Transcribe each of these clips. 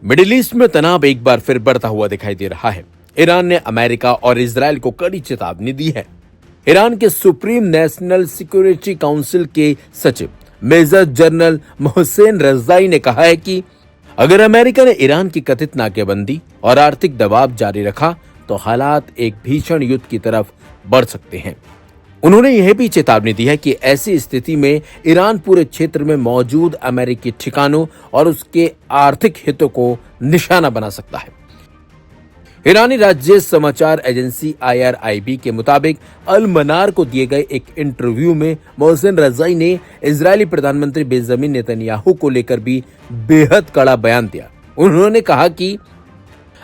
Middle east में तनाव एक बार फिर बढ़ता हुआ दिखाई दे रहा है। ईरान ने अमेरिका और इजराइल को कड़ी चेतावनी दी है। ईरान के सुप्रीम नेशनल सिक्योरिटी काउंसिल के सचिव मेजर जनरल मोहसेन रज़ाई ने कहा है कि अगर अमेरिका ने ईरान की कथित नाकेबंदी और आर्थिक दबाव जारी रखा तो हालात एक भीषण युद्ध की तरफ बढ़ सकते हैं। उन्होंने यह भी चेतावनी दी है कि ऐसी स्थिति में ईरान पूरे क्षेत्र में मौजूद अमेरिकी ठिकानों और उसके आर्थिक हितों को निशाना बना सकता है। ईरानी राज्य समाचार एजेंसी IRIB के मुताबिक अल मनार को दिए गए एक इंटरव्यू में मोहसेन रज़ाई ने इजरायली प्रधानमंत्री बेंजामिन नेतन्याहू को लेकर भी बेहद कड़ा बयान दिया। उन्होंने कहा कि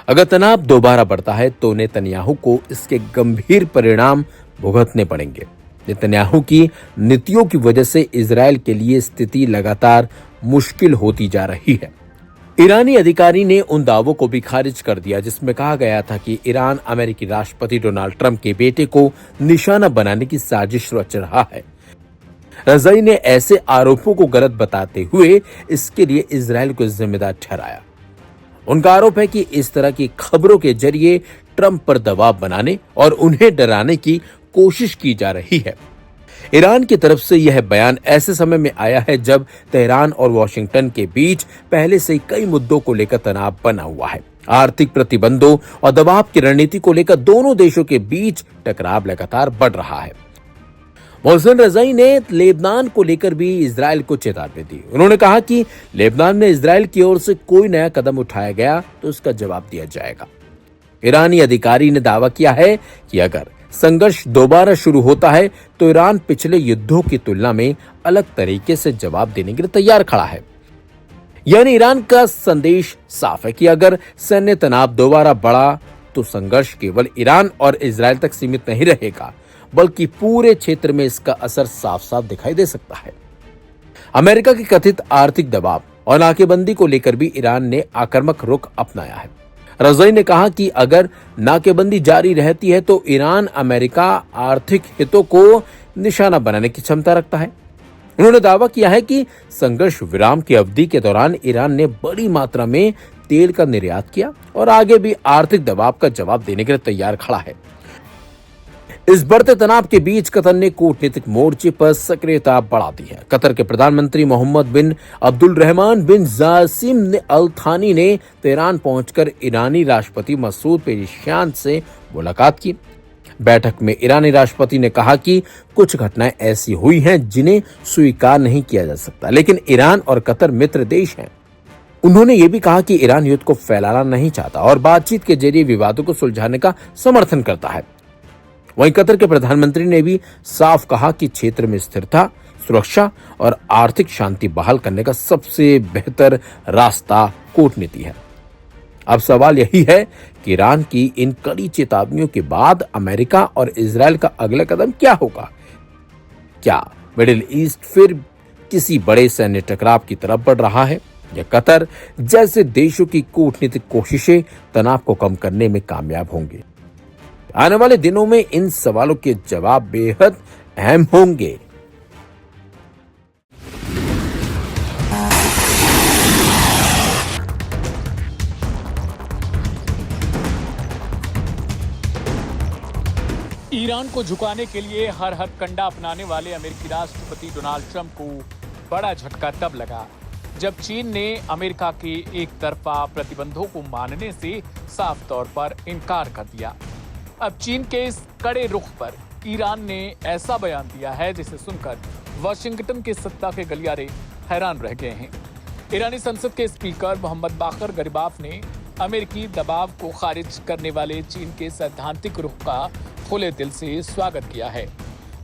अगर तनाव दोबारा बढ़ता है तो नेतन्याहू को इसके गंभीर परिणाम भुगतने पड़ेंगे। नेतन्याहू की नीतियों की वजह से इजरायल के लिए स्थिति लगातार मुश्किल होती जा रही है। ईरानी अधिकारी ने उन दावों को भी खारिज कर दिया जिसमें कहा गया था कि ईरान अमेरिकी राष्ट्रपति डोनाल्ड ट्रंप के बेटे को निशाना बनाने की साजिश रच रहा है। रज़ाई ने ऐसे आरोपों को गलत बताते हुए इसके लिए इजरायल को जिम्मेदार ठहराया। उनका आरोप है कि इस तरह की खबरों के जरिए ट्रंप पर दबाव बनाने और उन्हें डराने की कोशिश की जा रही है। ईरान की तरफ से यह बयान ऐसे समय में आया है जब तेहरान और वॉशिंगटन के बीच पहले से ही कई मुद्दों को लेकर तनाव बना हुआ है। आर्थिक प्रतिबंधों और दबाव की रणनीति को लेकर दोनों देशों के बीच टकराव लगातार बढ़ रहा है। मोहसेन रज़ाई ने लेबनान को लेकर भी इजरायल को चेतावनी दी। उन्होंने कहा कि लेबनान में इजरायल की ओर से कोई नया कदम उठाया गया तो उसका जवाब दिया जाएगा। ईरानी अधिकारी ने दावा किया है कि अगर संघर्ष दोबारा शुरू होता है तो ईरान पिछले युद्धों की तुलना में अलग तरीके से जवाब देने के लिए तैयार खड़ा है। यानी ईरान का संदेश साफ है कि अगर सैन्य तनाव दोबारा बढ़ा तो संघर्ष केवल ईरान और इजरायल तक सीमित नहीं रहेगा बल्कि पूरे क्षेत्र में इसका असर साफ साफ दिखाई दे सकता है। अमेरिका की कथित आर्थिक दबाव और नाकेबंदी को लेकर भी ईरान ने आक्रामक रुख अपनाया है। रज़ाई ने कहा कि अगर नाकेबंदी जारी रहती है तो ईरान अमेरिका आर्थिक हितों को निशाना बनाने की क्षमता रखता है। उन्होंने दावा किया है कि संघर्ष विराम की अवधि के दौरान ईरान ने बड़ी मात्रा में तेल का निर्यात किया और आगे भी आर्थिक दबाव का जवाब देने के लिए तैयार खड़ा है। इस बढ़ते तनाव के बीच कतर ने कूटनीतिक मोर्चे पर सक्रियता बढ़ा दी है। कतर के प्रधानमंत्री मोहम्मद बिन अब्दुल रहमान बिन जासिम अल थानी ने तेहरान पहुंचकर ईरानी राष्ट्रपति मसूद पेज़ेश्कियान से मुलाकात की। बैठक में ईरानी राष्ट्रपति ने कहा कि कुछ घटनाएं ऐसी हुई हैं जिन्हें स्वीकार नहीं किया जा सकता, लेकिन ईरान और कतर मित्र देश हैं। उन्होंने ये भी कहा कि ईरान युद्ध को फैलाना नहीं चाहता और बातचीत के जरिए विवादों को सुलझाने का समर्थन करता है। वहीं कतर के प्रधानमंत्री ने भी साफ कहा कि क्षेत्र में स्थिरता, सुरक्षा और आर्थिक शांति बहाल करने का सबसे बेहतर रास्ता कूटनीति है। अब सवाल यही है कि ईरान की इन कड़ी चेतावनियों के बाद अमेरिका और इजरायल का अगला कदम क्या होगा? क्या मिडिल ईस्ट फिर किसी बड़े सैन्य टकराव की तरफ बढ़ रहा है या कतर जैसे देशों की कूटनीतिक कोशिशें तनाव को कम करने में कामयाब होंगे? आने वाले दिनों में इन सवालों के जवाब बेहद अहम होंगे। ईरान को झुकाने के लिए हर हथकंडा अपनाने वाले अमेरिकी राष्ट्रपति डोनाल्ड ट्रंप को बड़ा झटका तब लगा जब चीन ने अमेरिका के एक तरफा प्रतिबंधों को मानने से साफ तौर पर इनकार कर दिया। अब चीन के इस कड़े रुख पर ईरान ने ऐसा बयान दिया है जिसे सुनकर वाशिंगटन के सत्ता के गलियारे हैरान रह गए हैं। ईरानी संसद के स्पीकर मोहम्मद बाकर गरिबाफ ने अमेरिकी दबाव को खारिज करने वाले चीन के सैद्धांतिक रुख का खुले दिल से स्वागत किया है।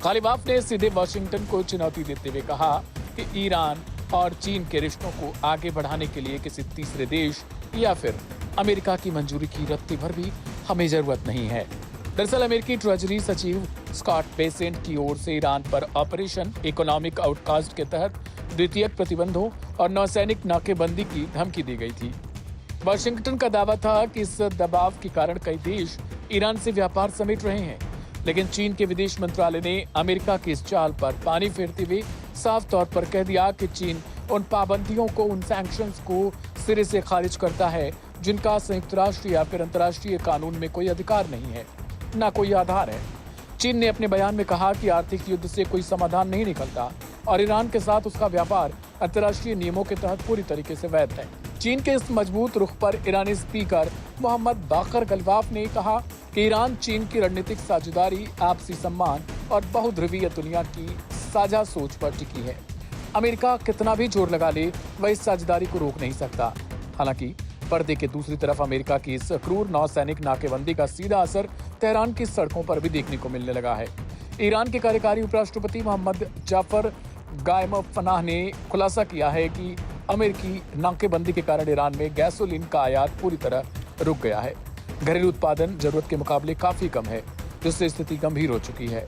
गरिबाफ ने सीधे वाशिंगटन को चुनौती देते हुए कहा कि ईरान और चीन के रिश्तों को आगे बढ़ाने के लिए किसी तीसरे देश या फिर अमेरिका की मंजूरी की रत्ती भर भी हमें जरूरत नहीं है। दरअसल अमेरिकी ट्रेजरी सचिव स्कॉट बेसेंट की ओर से ईरान पर ऑपरेशन इकोनॉमिक आउटकास्ट के तहत द्वितीयक प्रतिबंधों और नौसैनिक नाकेबंदी की धमकी दी गई थी। वाशिंगटन का दावा था कि इस दबाव के कारण कई देश ईरान से व्यापार समेट रहे हैं, लेकिन चीन के विदेश मंत्रालय ने अमेरिका की इस चाल पर पानी फेरते हुए साफ तौर पर कह दिया कि चीन उन पाबंदियों को, उन सैंक्शंस को सिरे से खारिज करता है, जिनका संयुक्त राष्ट्र या फिर अंतर्राष्ट्रीय कानून में कोई अधिकार नहीं है, न कोई आधार है। चीन ने अपने बयान में कहा कि आर्थिक युद्ध से कोई समाधान नहीं निकलता और ईरान के साथ उसका व्यापार अंतर्राष्ट्रीय नियमों के तहत पूरी तरीके से वैध है। चीन के इस मजबूत रुख पर ईरानी स्पीकर मोहम्मद बाकर गलवाफ ने कहा कि ईरान चीन की रणनीतिक साझेदारी, आपसी सम्मान और बहुध्रुवीय दुनिया की साझा सोच पर टिकी है। अमेरिका कितना भी जोर लगा ले, वह इस साझेदारी को रोक नहीं सकता। हालांकि पर्दे के दूसरी तरफ अमेरिका की इस क्रूर नौसैनिक नाकेबंदी का सीधा असर तेहरान की सड़कों पर भी देखने को मिलने लगा है। ईरान के कार्यकारी उपराष्ट्रपति मोहम्मद जाफर गायमफनाह ने खुलासा किया है कि अमेरिकी नाकेबंदी के कारण ईरान में गैसोलीन का आयात पूरी तरह रुक गया है। घरेलू उत्पादन जरूरत के मुकाबले काफी कम है, जिससे स्थिति गंभीर हो चुकी है।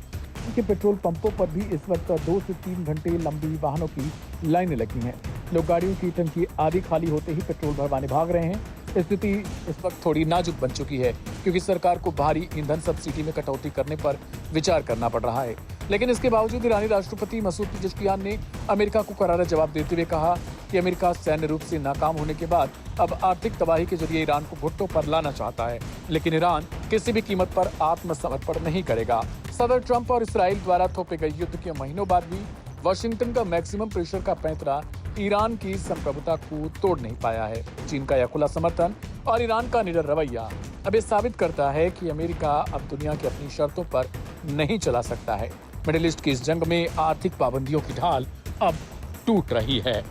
के पेट्रोल पंपों पर भी इस वक्त 2 से 3 घंटे लंबी वाहनों की लाइनें लगी हैं। लोग गाड़ियों की टंकी आधी खाली होते ही पेट्रोल भरवाने भाग रहे हैं। स्थिति इस वक्त थोड़ी नाजुक बन चुकी है, क्योंकि सरकार को भारी ईंधन सब्सिडी में कटौती करने पर विचार करना पड़ रहा है। लेकिन इसके बावजूद ईरानी राष्ट्रपति मसूद पेजेश्कियान ने अमेरिका को करारा जवाब देते हुए कहा कि अमेरिका सैन्य रूप से नाकाम होने के बाद अब आर्थिक तबाही के जरिए ईरान को भुट्टो पर लाना चाहता है, लेकिन ईरान किसी भी कीमत पर आत्मसमर्पण नहीं करेगा। सदर ट्रंप और इसराइल द्वारा थोपे गए युद्ध के महीनों बाद भी वाशिंगटन का मैक्सिमम प्रेशर का पैंतरा ईरान की संप्रभुता को तोड़ नहीं पाया है। चीन का यह खुला समर्थन और ईरान का निडर रवैया अब ये साबित करता है कि अमेरिका अब दुनिया की अपनी शर्तों पर नहीं चला सकता है। मिडिल ईस्ट की इस जंग में आर्थिक पाबंदियों की ढाल अब टूट रही है।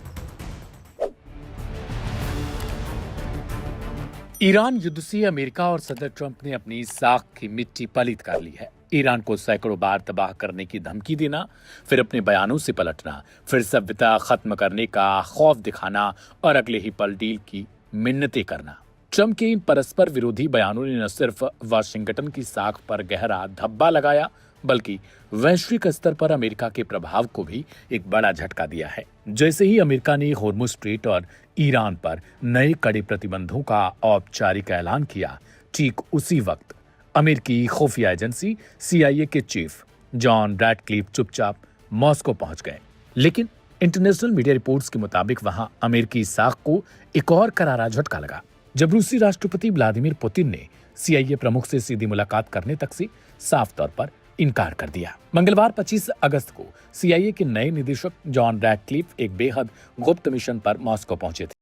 ईरान युद्ध से अमेरिका और सदर ट्रंप ने अपनी साख की मिट्टी पलीत कर ली है। ईरान को सैकड़ों बार तबाह करने की धमकी देना, फिर अपने बयानों से पलटना, फिर सभ्यता खत्म करने का खौफ दिखाना और अगले ही पल डील की मिन्नतें करना। ट्रंप के इन परस्पर विरोधी बयानों ने न सिर्फ वाशिंगटन की साख पर गहरा धब्बा लगाया, बल्कि वैश्विक स्तर पर अमेरिका के प्रभाव को भी एक बड़ा झटका दिया है। जैसे ही अमेरिका ने होर्मुज स्ट्रेट और ईरान पर नए कड़े प्रतिबंधों का औपचारिक ऐलान किया, ठीक उसी वक्त अमेरिकी खुफिया एजेंसी CIA के चीफ जॉन रैडक्लिफ चुपचाप मॉस्को पहुंच गए। लेकिन इंटरनेशनल मीडिया रिपोर्ट्स के मुताबिक वहां अमेरिकी साख को एक और करारा झटका लगा, जब रूसी राष्ट्रपति व्लादिमीर पुतिन ने CIA प्रमुख से सीधी मुलाकात करने तक से साफ तौर पर इनकार कर दिया। मंगलवार 25 अगस्त को CIA के नए निदेशक जॉन रैडक्लिफ एक बेहद गुप्त मिशन पर मॉस्को पहुंचे थे।